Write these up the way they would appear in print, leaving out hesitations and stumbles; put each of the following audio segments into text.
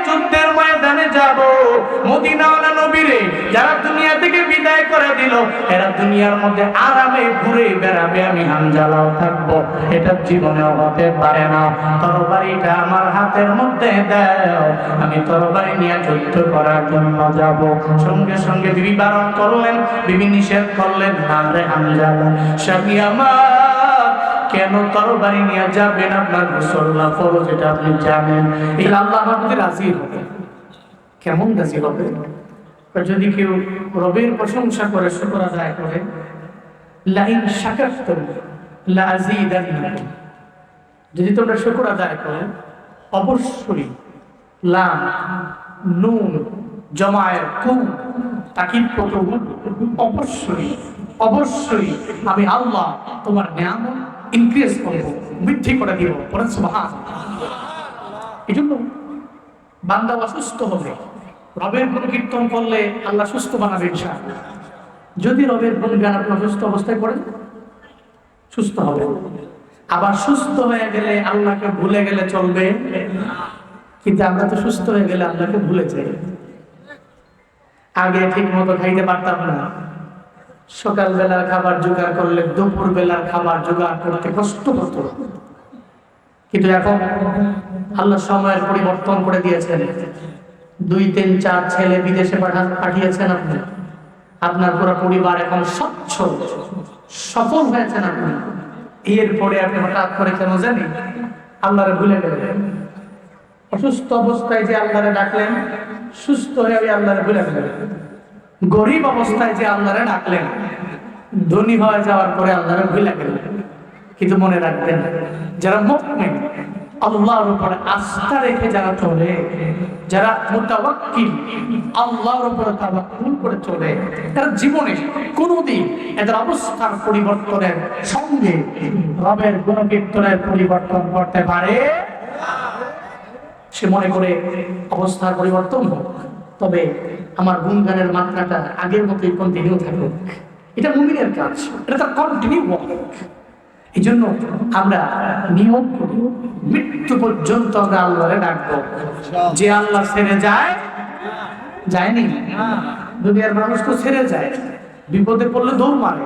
যুদ্ধের ময়দানে যাব। মদিনাওয়ালা নবীরে যারা দুনিয়া থেকে বিদায় করে দিল, এরা দুনিয়ার মধ্যে আরামে ঘুরে বেড়াবে, আমি হানজালাও থাকবো, এটা জীবনেও হতে পারে না। তরবারিটা আমার হাতের মধ্যে দাও, আমি তরবারি নিয়ে যুদ্ধ করার জন্য যাব। সঙ্গে সঙ্গে বিবি বারণ করলেন, বিবি নিষেধ করলেন, না রে হানজালা, স্বামী আমার, কেন তরবারি নিয়ে যাবেন? আপনার মুসল্লা ফরজ, এটা আপনি জানেন। এই আল্লাহ আমাদের রাজি হবে। কেমন রাজি হবে? যদি কেউ রবের প্রশংসা করে, শুকর আদায় করে, লাইন শাকারতুম লাযীদান্নাকুম, যদি তোমরা শুকর আদায় করো, অবশ্যই লাম নুন জমায়ের কুম তাকিদ প্রথম, অবশ্যই অবশ্যই আমি আল্লাহ তোমার নিয়ামত ইনক্রিজ করব, বৃদ্ধি করে দিব। বলেন সুবহানাল্লাহ। এই জন্য বান্দা অসুস্থ হবে, রবের গুণ কীর্তন করলে আল্লাহ সুস্থ বানাবে ইনশাআল্লাহ। যদি রবের গুণ গান আপনি অসুস্থ অবস্থায় করেন, সুস্থ হবে। আবার সুস্থ হয়ে গেলে আল্লাহকে ভুলে গেলে চলবে? কিন্তু আমরা তো সুস্থ হয়ে গেলে আল্লাহকে ভুলে যাই। আগে ঠিক মতো খাইতে পারতাম না, সকাল বেলার খাবার জোগাড় করলে দুপুর বেলার খাবার জোগাড় করতে কষ্ট হতো। কিন্তু এখন আল্লাহ সময়ের পরিবর্তন করে দিয়েছেন। 2, 3, 4 ছেলে বিদেশে পাঠিয়েছেন আপনি, আপনার পুরো পরিবার এখন সচ্ছল সফল হয়েছেন আপনি। এরপরে আপনি হঠাৎ করে কেন জানি আল্লাহরে ভুলে গেলেন। অসুস্থ অবস্থায় যে আল্লাহরে ডাকলেন, সুস্থ হয়ে আল্লাহরে ভুলে গেলেন। গরিব অবস্থায় যে আল্লাহরে ডাকলেন, ধনী হয়ে যাওয়ার পরে আল্লাহরে ভুলে গেলেন। কিন্তু মনে রাখবেন, যারা মুমিন, আল্লাহর উপরে আস্থা রেখে যারা চলে, যারা মুতাওয়াক্কিল, আল্লাহর উপরে তাওয়াক্কুল করে চলে, তারা জীবনে কোনোদিন এদের অবস্থার পরিবর্তনের সঙ্গে রবের গুণকীর্তনের পরিবর্তন করতে পারে। সে মনে করে অবস্থার পরিবর্তন হোক, তবে আমার গুণগানের মাত্রাটা আগের মতোই কন্টিনিউ থাকুক। এটা মুমিনের কাজ, এটা তার কন্টিনিউ ওয়ার্ক। এই জন্য আমরা নিয়ম করি, মৃত্যু পর্যন্ত আমরা আল্লাহরে ডাকবো। যে আল্লাহ ছেড়ে যায়, যায়নি, দুনিয়ার মানুষ তো ছেড়ে যায়, বিপদে পড়লে দৌড় মারে।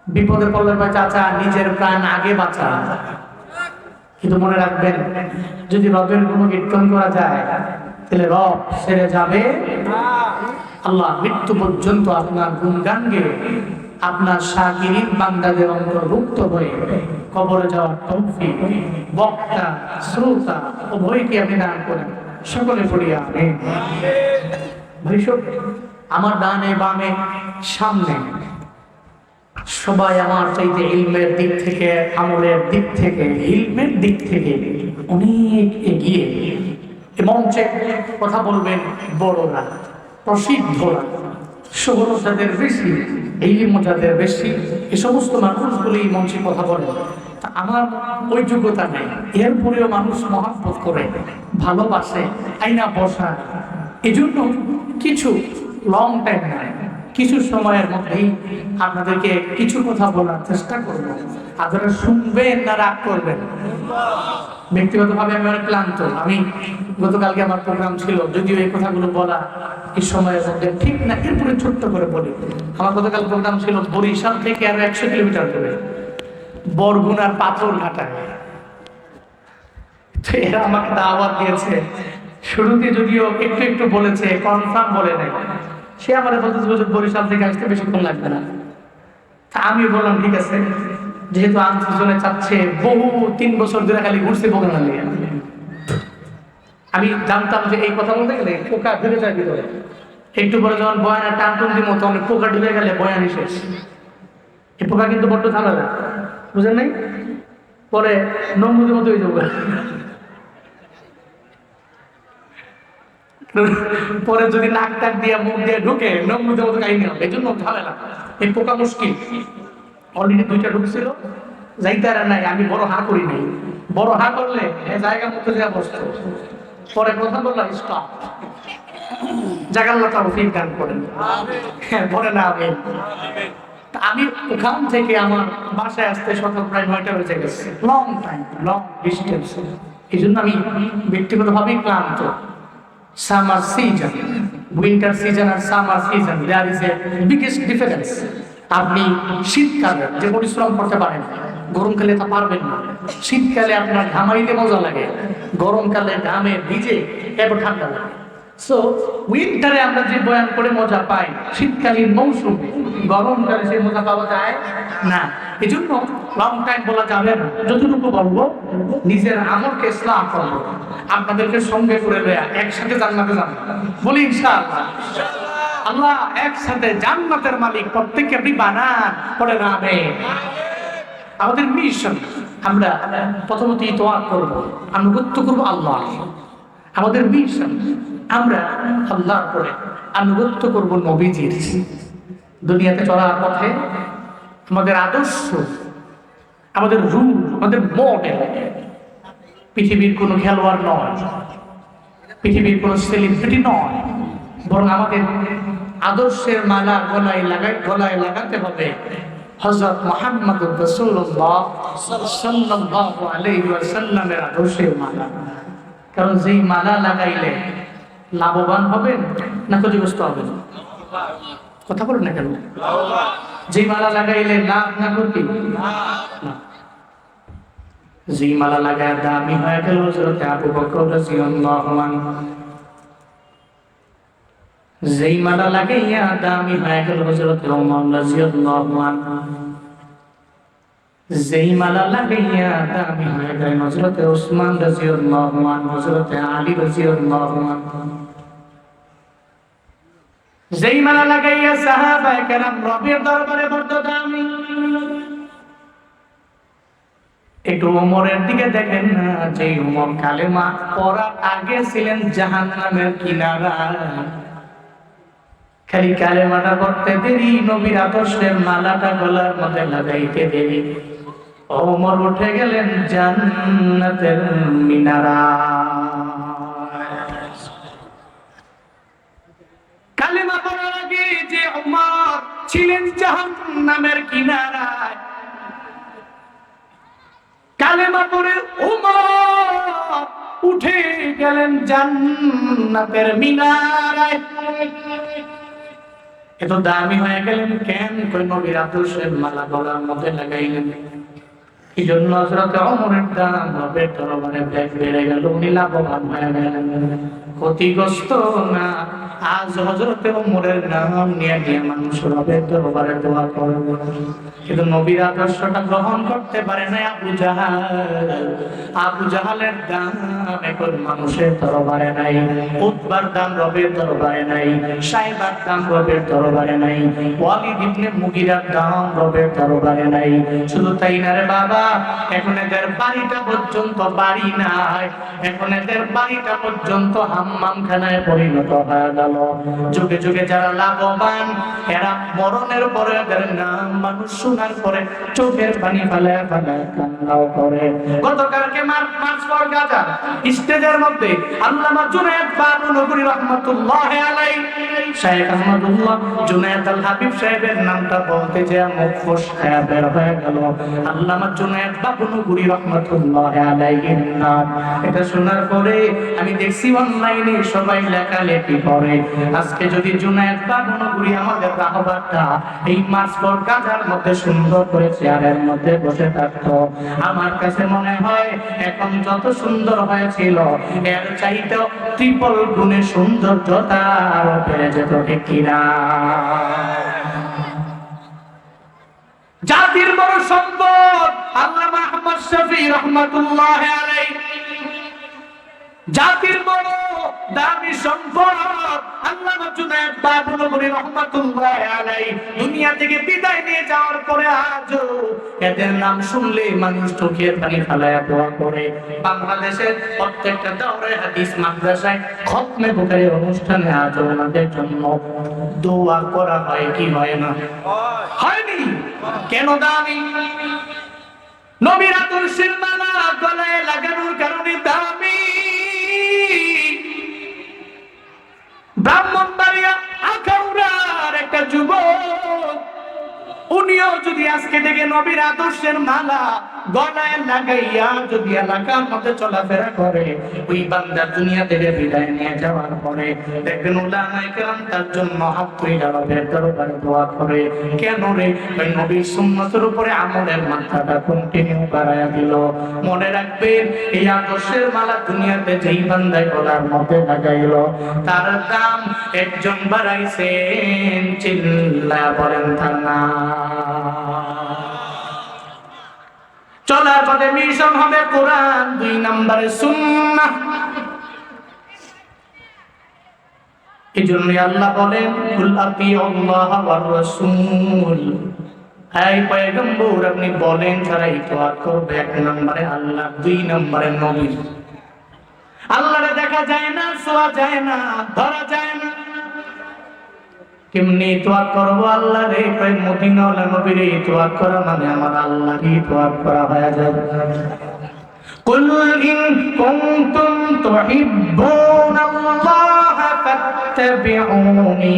বিপদে পড়লে ভাই চাচা নিজের প্রাণ আগে বাঁচা। কিন্তু মনে রাখবেন, যদি রবের গুণ কীর্তন করা যায়, তাহলে রব ছেড়ে যাবে। আল্লাহ মৃত্যু পর্যন্ত আপনার গুণগান গেয়ে আপনার শাকিরিন বান্দাদের অন্তর্ভুক্ত হয়ে কবরে যাওয়ার তৌফিক বক্তা শ্রোতা উভয়কে আপনি দান করেন। সকলে পড়ি আমিন। আমার ডানে বামে সামনে সবাই আমার চাইতে ইলমের দিক থেকে, আমলের দিক থেকে, ইলমের দিক থেকে অনেক এগিয়ে। মঞ্চে কথা বলবেন বড়রা, প্রসিদ্ধরা, শহর যাদের বেশি, ইলম যাদের বেশি, এই সমস্ত মানুষগুলি মঞ্চে কথা বলে। তা আমার ওই যোগ্যতা নেই, এরপরেও মানুষ মহব্বত করে, ভালোবাসে, আইনা বসা। এই জন্য কিছু লং টাইম নাই, কিছু সময়ের মধ্যেই আপনাদেরকে কিছু কথা বলার চেষ্টা করবো। আপনারা শুনবেন না রাগ করবেন? ব্যক্তিগতভাবে আমি অনেক ক্লান্ত। আমি গতকালকে আমার প্রোগ্রাম ছিল, যদিও এই কথাগুলো বলা এই সময়ের মধ্যে ঠিক না, এরপরে ছোট্ট করে বলি। আমার গতকাল প্রোগ্রাম ছিল বরিশাল থেকে আরো 100 কিলোমিটার দূরে, বরগুনার পাথরঘাটায়। এরা আমাকে দাওয়াত দিয়েছে, শুরুতে যদিও একটু একটু বলেছে, কনফার্ম বলে নাই। সে আমার বলতেছে বরিশাল থেকে আসতে বেশিক্ষণ লাগবে না। তা আমি বললাম ঠিক আছে, যেহেতু আন্তজনে চাচ্ছে, বহু 3 বছর ধরে খালি ঘুরছে বগুড়া নিয়ে। আমি জানতাম যে এই কথা বলতে গেলে পোকা ঢুকে যায় ভিতরে। একটু পরে যখন বয়ানের টানটুন দিব, তখন পোকা ঢুকে গেলে বয়ানই শেষ। এই পোকা কিন্তু বড্ড ঝামেলা, বুঝেন নাই? পরে নমরুদের মতো হয়ে যাবে। পরে যদি নাক টাক দিয়ে মুখ দিয়ে ঢুকে নমরুদের মতো কাহিনী হবে। এই জন্য ঝামেলা, এই পোকা মুশকিল। অলরেডি 2টা ঢুকছিল, যাইতে আর নাই। আমি বড় হা করি নাই, বড় হা করলে জায়গা মতো যা বসতো। পরে কথা বললাম স্টপ, জাগাল্লা তৌফিক দান করেন। হ্যাঁ বলে না আমি। আমি ওখান থেকে আমার বাসায় আসতে সকাল প্রায় 9টা বেজে গেছে। Long time, long distance. এই জন্য আমি ব্যক্তিগতভাবেই ক্লান্ত। সামার সিজন, উইন্টার সিজন আর summer season, there is a biggest difference. আপনি শীতকালে যে পরিশ্রম করতে পারেন, গরমকালে তা পারবেন না। শীতকালে আপনার ঘামাইতে মজা লাগে, গরমকালে ঘামে ভিজে এবার ঠান্ডা লাগে। সো উইন্টারে আমরা যে বয়ান করে মজা পাই, শীতকালীন মৌসুমে, গরমকালে সেই মজা পাওয়া যায় না। এই জন্য লং টাইম বলা যাবে না। যতটুকু বলবো নিজের আমলকে ইসলাম করবো, আপনাদেরকে সঙ্গে করে লয়া একসাথে জান্নাতে যাব, বলি ইনশাআল্লাহ। আল্লাহ একসাথে জান্নাতের মালিক প্রত্যেককে আপনি বানান, পড়ে নামে। আমাদের মিশন, আমরা প্রথমত ইতোয়াত করব, আনুগত্য করবো আল্লাহ। আমাদের মিশন, আমরা আল্লাহর পরে আনুগত্য করব নবীজির। দুনিয়াতে চলার পথে আমাদের আদর্শ, আমাদের রুল, আমাদের মডেল পৃথিবীর কোনো খেলোয়াড় নয়, পৃথিবীর কোনো সেলিব্রিটি নয়, বরং আমাদের আদর্শের মালা গলায় লাগাতে হবে হযরত মুহাম্মদুর রাসূলুল্লাহ সাল্লাল্লাহু আলাইহি ওয়াসাল্লামের আদর্শের মালা। কারণ যেই মালা লাগাইলে লাভবান হবেন না ক্ষতিগ্রস্ত হবেন? কথা বলেন না কেন? যেই মালা লাগাইলে লাভ না ক্ষতি? না। যেই মালা লাগায় দামি হয়ে গেল হযরত আবু বকর রাদিয়াল্লাহু আনহু, যেই মালা লাগাইয়া দামি হয়ে গেল হযরত ওমর রাদিয়াল্লাহু আনহু, যেই মালা লাগাইয়া দামি হয়ে গেল হযরত ওসমান রাদিয়াল্লাহু আনহু, হযরত আলী রাদিয়াল্লাহু আনহু, যেই মালা লাগাইয়া সাহাবায়ে কেরাম রবের দরবারে বড় দামি। একটু ওমরের দিকে দেখেন না, যে ওমর কালেমা পড়ার আগে ছিলেন জাহান্নামের কিনারায়। খালি কালেমাটা পড়তে দেরি, নবীর আদর্শের মালাটা গলার মধ্যে লাগাইতে দেরি, ওমর উঠে গেলেন জান্নাতের মিনারায়। কালেমা পড়ার আগে যে ওমর ছিলেন জাহান্নামের কিনারায়, কালেমা পড়ে ওমর উঠে গেলেন জান্নাতের মিনারায়। এত দামি হয়ে গেলেন কেন? কই নবীর আদর্শের মালা গলার মধ্যে লাগাইলেন। এই জন্য হযরত ওমরের দাম রবের দরবারে বেড়ে গেল, উনি লাভবান হয়ে গেলেন, ক্ষতিগ্রস্ত না। আজ হযরত ওমরের নাম নিয়ে গিয়ে মানুষ রবের দরবারে দোয়া করে, কিন্তু নবীর আদর্শটা গ্রহণ করতে পারে না আবু জাহাল। আবু জাহালের দাম এখন মানুষের দরবারে নাই, উতবার দাম রবের দরবারে নাই, সাইবার দাম রবের দরবারে নাই, ওয়ালিদ ইবনে মুগিরার দাম রবের দরবারে নাই। শুধু তাই না রে বাবা, এখন এদের বাড়িটা পর্যন্ত বাড়ি নাই, এখন এদের বাড়িটা পর্যন্ত হাম্মামখানায় পরিণত হয়ে গেল। যুগে যুগে যারা লাভবান, এরা মরণের পরে এদের নাম মানুষ শোনার পরে চোখের পানি ফেলায় ফেলায় কান্নাও করে। গতকালকে মার্চ ফর গাজা স্টেজের মধ্যে আল্লামা জুনায়েদ বাবুনগরী রাহমাতুল্লাহি আলাইহি, শাইখ আহমদুল্লাহ জুনায়েদ আল হাবিব সাহেবের নামটা বলতে যে মুখ ফসকে বের হয়ে গেল। আল্লামা জুনায়েদ বাবুনগরী রাহমাতুল্লাহি আলাইহির নাম, এটা শোনার পরে আমি দেখছি অনলাইনে সবাই লেখালেখি করে। আজকে যদি জুনায়েদ বাবুনগরী আমাদের রাহবারটা এই মার্চ ফর গাজার মধ্যে সুন্দর করে চেয়ারের মধ্যে বসে থাকতো, আমার কাছে মনে হয় এখন যত সুন্দর হয়েছিল এর চাইতেও ট্রিপল গুণে সৌন্দর্যতা আরো বেড়ে যেত, ঠিক কিনা? জাতির বড় সম্পদ আল্লামা আহমদ শফী রাহমাতুল্লাহি আলাইহি, জাতির বড় দামি সম্পদ আল্লামা জুনায়েদ বাবুনগরী রাহমাতুল্লাহি আলাইহি। দুনিয়া থেকে বিদায় নিয়ে যাওয়ার পরে আজও এদের নাম শুনলে মানুষ চোখের পানি ফেলায় দোয়া করে। বাংলাদেশের প্রত্যেকটা দাওরায়ে হাদিস মাদ্রাসায় খতমে বুখারী অনুষ্ঠানে আজও ওনাদের জন্য দোয়া করা হয় কি হয় না? হয়নি? কেন দামি? নবীর আদর্শের মালা গলায় লাগানোর কারণে দামি। ব্রাহ্মণবাড়িয়া আখাউড়ার একটা যুবক উনিও যদি আজকে থেকে নবীর আদর্শের মালা গলায় লাগাইয়া যদি এলাকার মধ্যে চলাফেরা করে, ওই বান্দা দুনিয়া থেকে বিদায় নিয়ে যাওয়ার পরে দেখবেন উলামায়ে কেরাম তার জন্য হাত তুলে রবের দরবারে দোয়া করে। কেন রে? ওই নবীর সুন্নতের উপরে আমলের মাত্রাটা কন্টিনিউ বাড়ায়া দিল। মনে রাখবেন, এই আদর্শের মালা দুনিয়াতে যেই বান্দায় গলার মধ্যে লাগাইলো, তার দাম একজন বাড়াইছেন, চিল্লায়া বলেন তার নাম। চলার পথে মিশন হবে কোরআন, 2 নম্বরে সুন্নাহ। এজন্য আল্লাহ বলেন, কুল আতিউল্লাহ ওয়ার রাসূল, এই পয়গম্বর আপনি বলেন যারা ইতাআত করবে, 1 নম্বরে আল্লাহ, 2 নম্বরে নবী। আল্লাহরে দেখা যায় না, ছোঁয়া যায় না, ধরা যায় না, কেমনি ইতাআত করব আল্লাহ রে? কই মদিনাওয়ালা নবীর ইতাআত করা মানে আমার আল্লাহরই ইতাআত করা হয়ে যাবে। কুল ইন কুনতুম তুহিব্বুনাল্লাহ ফাত্তাবিউনি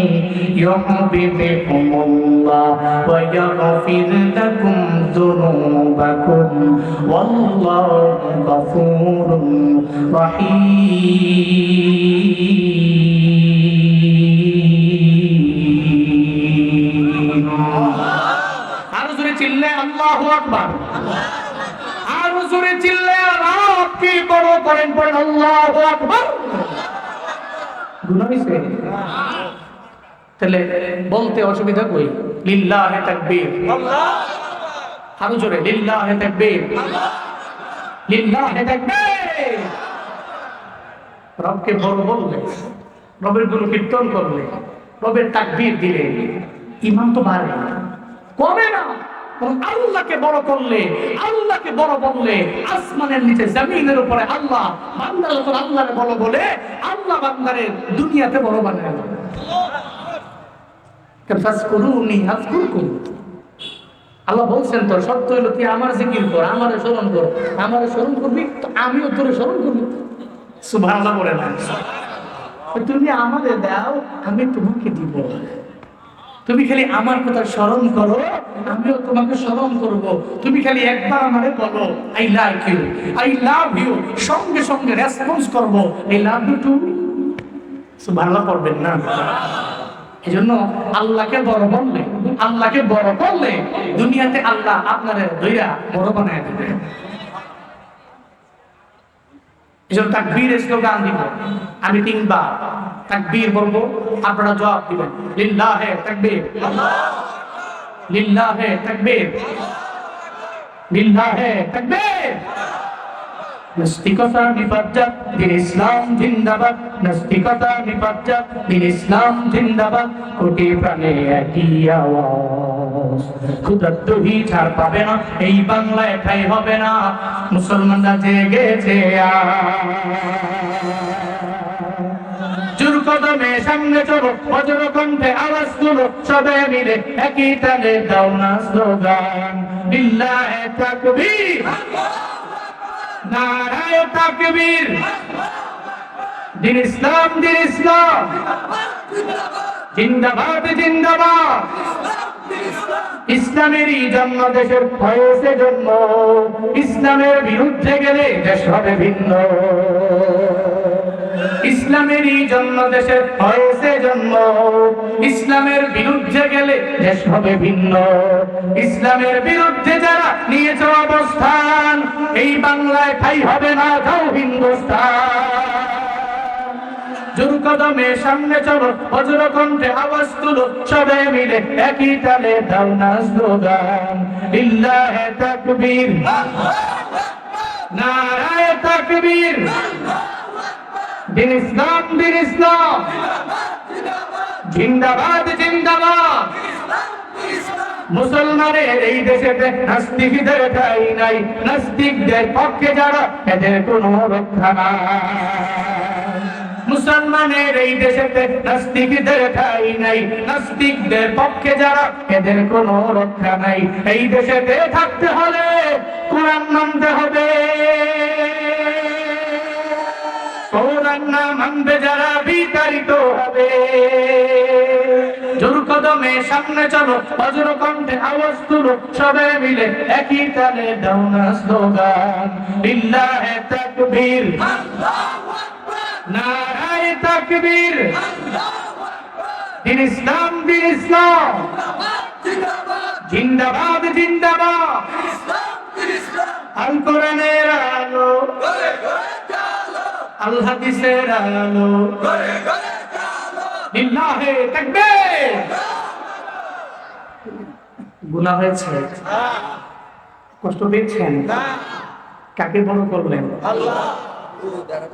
ইউহিব্বুকুমুল্লাহ ওয়া ইয়াগফির লাকুম যুনুবাকুম ওয়াল্লাহু গফুরুর রহিম। আরো জোরে চিল্লে আল্লাহু আকবার, আরো জোরে চিল্লে রব কি বড় করেন, পড়েন আল্লাহু আকবার। গুনাহ হইছে? তাহলে বলতে অসুবিধা কই? লিল্লাহি তাকবীর, আল্লাহ। আরো জোরে লিল্লাহি তাকবীর, আল্লাহ, লিল্লাহি তাকবীর। রবকে বড় বললে, রবের গুণ কীর্তন করলে, রবের তাকবীর দিলে ঈমান তো বাড়ে, কমে না। আল্লাহকে বড় করলে, আল্লাহকে বড় বললে, আসমানের নিচে জমিনের উপরে আল্লাহ, বান্দার উপর আল্লাহরে বড় বলে আল্লাহ বান্দারে দুনিয়াতে বড় বানায়। ফাজকুরুনি আযকুরকুম। আল্লাহ বলছেন তোর সত্য হলো তুই আমার জিকির কর, আমারে স্মরণ কর, আমারে স্মরণ করবি তো আমিও তোরে স্মরণ করব। সুবহানাল্লাহ বলে না, তুমি আমাদের দাও, আমি তোমাকে দিব। তুমি খালি আমার কথা স্মরণ করো, আমিও তোমাকে স্মরণ করব। তুমি খালি একবার আমারে বলো I like you, I love you, সঙ্গে সঙ্গে রেসপন্স করব আই লাভ ইউ টু। সুবহানাল্লাহ পড়বেন না? এজন্য আল্লাহকে বড় বললে, আল্লাহকে বড় করলে দুনিয়াতে আল্লাহ আপনারে দইরা বড় বানায় দেবে। এজন্য তাকবীরের স্লোগান দিব আমি 3 বার। তাকবীর বলবো, আপনারা জবাব দিবেন লিল্লাহি তাকবীর, আল্লাহ, লিল্লাহি তাকবীর, লিল্লাহি তাকবীর। নাস্তিকতা নিপাত, দিন ইসলাম জিন্দাবাদ। নাস্তিকতা নিপাত, দিন ইসলাম জিন্দাবাদ। কোটি প্রাণে একই আওয়াজ, ক্ষুধার্তই ছাড় পাবে না, এই বাংলায় ঠাই হবে না। মুসলমানরা জেগেছে জোর কদমে সামনে চলো, বজ্র কণ্ঠে আওয়াজ তুলো, সবে মিলে একই তালে দাও না স্লোগান লিল্লাহি তাকবীর, নারায়ে তাকবীর। দিন ইসলাম, দিন ইসলাম জিন্দাবাদ, জিন্দাবাদ। ইসলামেরই জন্ম দেশের হয়েছে জন্ম, ইসলামের বিরুদ্ধে গেলে দেশ হবে ভিন্ন। ইসলামেরই জন্ম দেশের হয়েছে জন্ম, ইসলামের বিরুদ্ধে গেলে দেশ হবে ভিন্ন। ইসলামের বিরুদ্ধে যারা নিয়েছে অবস্থান, এই বাংলায় ঠাই হবে না, যাও হিন্দুস্তান। জোর কদমে সামনে চলো, বজ্র কণ্ঠে আওয়াজ তুলো, সবে মিলে একই তালে দাও না স্লোগান লিল্লাহি তাকবীর, নারায়ে তাকবীর। দিন ইসলাম, দিন ইসলাম জিন্দাবাদ, জিন্দাবাদ। মুসলমানের এই দেশেতে নাস্তিকদের ঠাঁই নাই, নাস্তিকদের পক্ষে যারা এদের কোনো রক্ষা নাই। মুসলমানের এই দেশেতে নাস্তিকদের ঠাঁই নাই, নাস্তিকদের পক্ষে যারা এদের কোনো রক্ষা নাই। এই দেশেতে থাকতে হলে কোরআন মানতে হবে, কোরআন না মানবে যারা বিতাড়িত হবে। জোর কদমে সামনে চলো, বজ্র কণ্ঠে আওয়াজ তুলো, সবাই মিলে একই তালে দাও না স্লোগান, লিল্লাহে তাকবীর, আল্লাহু আকবার, নারায়ে তাকবীর, আল্লাহু আকবার, দিন ইসলাম, দিন ইসলাম, জিন্দাবাদ, জিন্দাবাদ, ইসলাম, দিন ইসলাম, আল কোরআনের আলো, ঘরে ঘরে জালো, আল হাদিসের আলো, ঘরে ঘরে জালো, লিল্লাহে তাকবীর। গুনাহ হয়েছে? কষ্ট পেয়েছেন? কাকে বড় করলেন? আল্লাহ।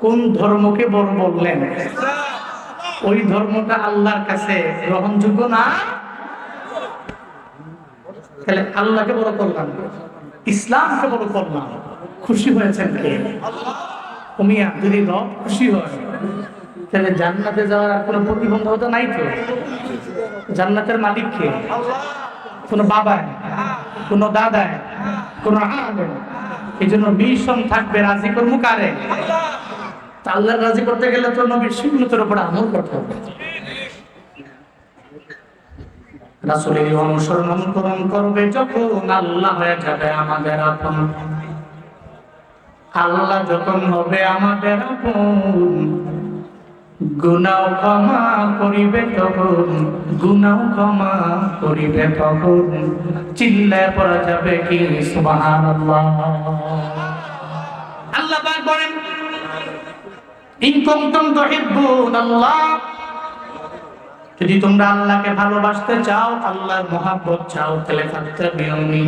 কোন ধর্মকে বড় বললেন? ওই ধর্মটা আল্লাহর কাছে গ্রহণযোগ্য না। তাহলে আল্লাহকে বড় করলাম, ইসলামকে বড় করলাম, খুশি হয়েছেন কে? মিয়া যদি রব খুশি হয় তাহলে জান্নাতে যাওয়ার আর কোনো প্রতিবন্ধকতা নাই তো? জান্নাতের মালিক কে? কোনো বাবা, কোনো দাদা, কোনো আলেম? এই জন্য মিশন থাকবে, রাজি করবো কারে? আল্লাহ রাজি করতে গেলে তো নবীর সুন্নতের উপর আমল করতে হবে। রাসূলের অনুসরণ অনুকরণ করবে যখন আল্লাহ হয়ে যাবে আমাদের আপন। আল্লাহ যখন হবে আমাদের আপন, গুনাহ ক্ষমা করিবে তখন, গুনাহ ক্ষমা করিবে তখন, চিল্লায় পড়া যাবে কি সুবহানাল্লাহ। আল্লাহ পাক বলেন, ইন কুনতুম তুহিব্বুনাল্লাহ, যদি তোমরা আল্লাহকে ভালোবাসতে চাও, আল্লাহর মহব্বত চাও, তাহলে ফাত্তাবিউনি,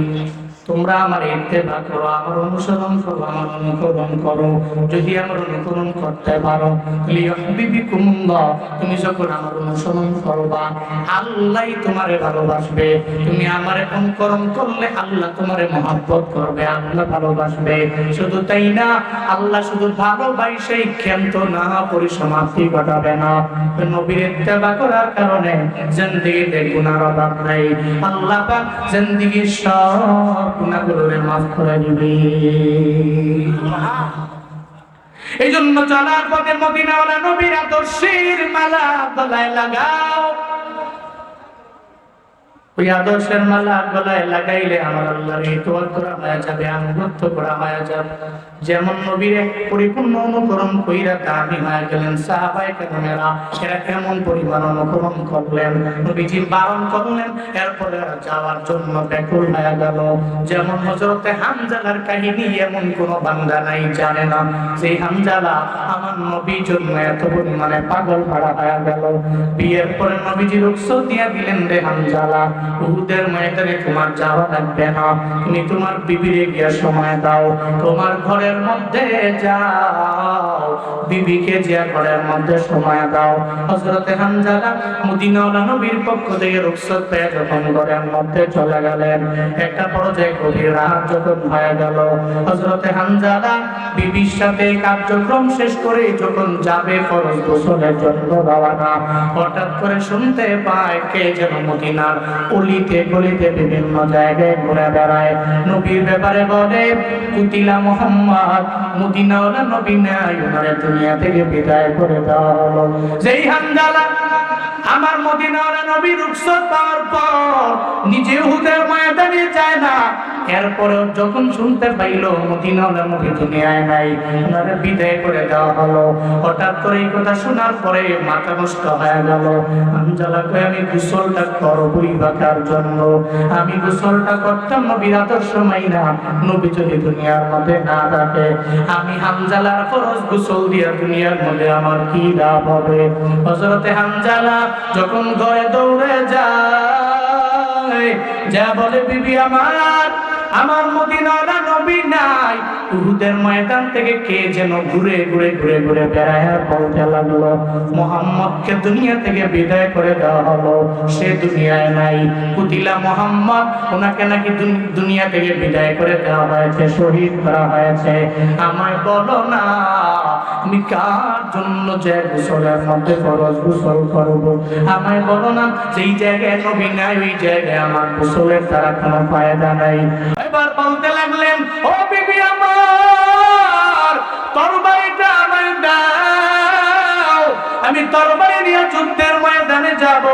তোমরা আমার ইত্তেবা করো, আমার অনুসরণ করো, আমার অনুকরণ করো। যদি আমার অনুকরণ করতে পারো, লিয়াহবিবিকুমুল্লাহ, তুমি যখন আমার অনুসরণ করবা আল্লাহই তোমারে ভালোবাসবে। তুমি আমারে অনুকরণ করলে আল্লাহ তোমারে মহব্বত করবে, আল্লাহ ভালোবাসবে। শুধু তাই না, আল্লাহ শুধু ভালোবাসেই ক্ষান্ত না পরিসমাপ্তি ঘটাবে না, নবীর ইত্তেবা করার কারণে জিন্দেগিতে গুনাহর অভাব নাই। আল্লাহ পাক জিন্দেগির সব গুনাহগুলোরে মাফ করে দিবে। এই জন্য চলার পথে মদিনাওয়ালা নবীর আদর্শের মালা গলায় লাগাও। ওই আদর্শের মালা গলায় লাগাইলে আমার আল্লাহর ইতোয়াত করা হয়ে যাবে, আনুগত্য করা হয়ে যাবে। যেমন নবীরে পরিপূর্ণ অনুকরণ কইরা দামি হয়ে গেলেন সাহাবায়ে কেরামেরা, এরা কেমন পরিমাণ অনুকরণ করলেন, নবীজি বারণ করলেন, এরপরে যাওয়ার জন্য ব্যাকুল হয়ে গেল। যেমন হযরতে হামজালার কাহিনী এমন কোন বান্দা নাই জানে না যে হামজালা আমার নবীর জন্য এত পরিমাণে পাগল পাড়া হয়ে গেল। বিয়ের পরে নবীজি রুখসত দিয়ে দিলেন, রে হামজালা, উহুদের ময়দানে তোমার যাওয়া লাগবে না, তুমি তোমার বিবিরে গিয়ে সময় দাও, তোমার ঘরের মধ্যে যাও, বিবিকে যে ঘরের মধ্যে সময় দাও। হযরতে হামজালা মদিনাওয়ালা নবীর পক্ষ থেকে রুখসত পেয়ে যখন ঘরের মধ্যে চলে গেলেন, একটা পর্যায়ে গভীর রাত যখন হয়ে গেল, হযরতে হামজালা বিবির সাথে কার্যক্রম শেষ করে যখন যাবে ফরজ গোসলের জন্য রওনা, হঠাৎ করে শুনতে পায় কে যেন মদিনার অলিতে গলিতে বিভিন্ন জায়গায় ঘুরে বেড়ায়, নবীর ব্যাপারে বলে, কুতিলা মুহাম্মদ, মদিনাওয়ালা নবী নাই, ওনারে দুনিয়া থেকে বিদায় করে দেওয়া হলো। যেই হামজালা আমার মদিনাওয়ালা নবী রুখসত পাওয়ার পর নিজে উহুদের ময়দানে যায় না, এরপরেও যখন শুনতে পাইল মদিনাওয়ালা নবী দুনিয়ায় নাই, ওনারে বিদায় করে দেওয়া হলো, হঠাৎ করে এই কথা শোনার পরে মাথা নষ্ট হয়ে গেল। হামজালা কয়, আমি গোসলটা করবই বা কার জন্য? আমি গোসলটা করতাম নবীর আদর্শ মাইনা, নবী যদি দুনিয়ার মধ্যে না থাকে, আমি হামজালার ফরজ গোসল দিয়া দুনিয়ার মধ্যে আমার কি লাভ হবে? হযরতে হামজালা যখন ঘরে দৌড়ে যায়, যা বলে, বিবি আমার মদিনাওয়ালা নবী নাই। উহুদের ময়দান থেকে কে যেন ঘুরে ঘুরে ঘুরে ঘুরে বেড়ায় বলতে লাগলো, মুহাম্মদকে দুনিয়া থেকে বিদায় করে দেওয়া হলো, সে দুনিয়ায় নাই। কুতিলা মুহাম্মদ, ওনাকে নাকি দুনিয়া থেকে বিদায় করে দেওয়া হয়েছে, শহীদ করা হয়েছে। আমায় বলো না, আমি কার জন্য যে গোসলের মধ্যে ফরজ গোসল করব? আমায় বলো না, যেই জায়গায় নবী নাই ওই জায়গায় আমার গোসলের দ্বারা কোনো ফায়দা নাই। এবার বলতে লাগলেন, ও বিবি আমার, তরবারিটা আমায় দাও, আমি তরবারি নিয়ে যুদ্ধের ময়দানে যাব।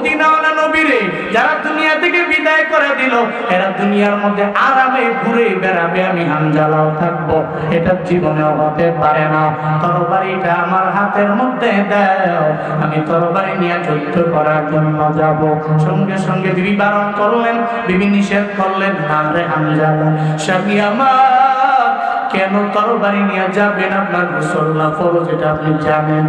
মদিনাওয়ালা নবীরে যারা দুনিয়া থেকে বিদায় করে দিল, এরা দুনিয়ার মধ্যে আরামে ঘুরে বেড়াবে, আমি হানজালাও থাকবো। এটা জীবনেও হতে পারে না। তরবারিটা আমার হাতের মধ্যে দাও, আমি তরবারি নিয়ে যুদ্ধ করার জন্য যাব। সঙ্গে সঙ্গে বিবি বারণ করলেন, বিবি নিষেধ করলেন, না রে হানজালা, স্বামী আমার কেন তরবারি নিয়ে যাবেন? আপনার মুসল্লা ফরজ, এটা আপনি জানেন।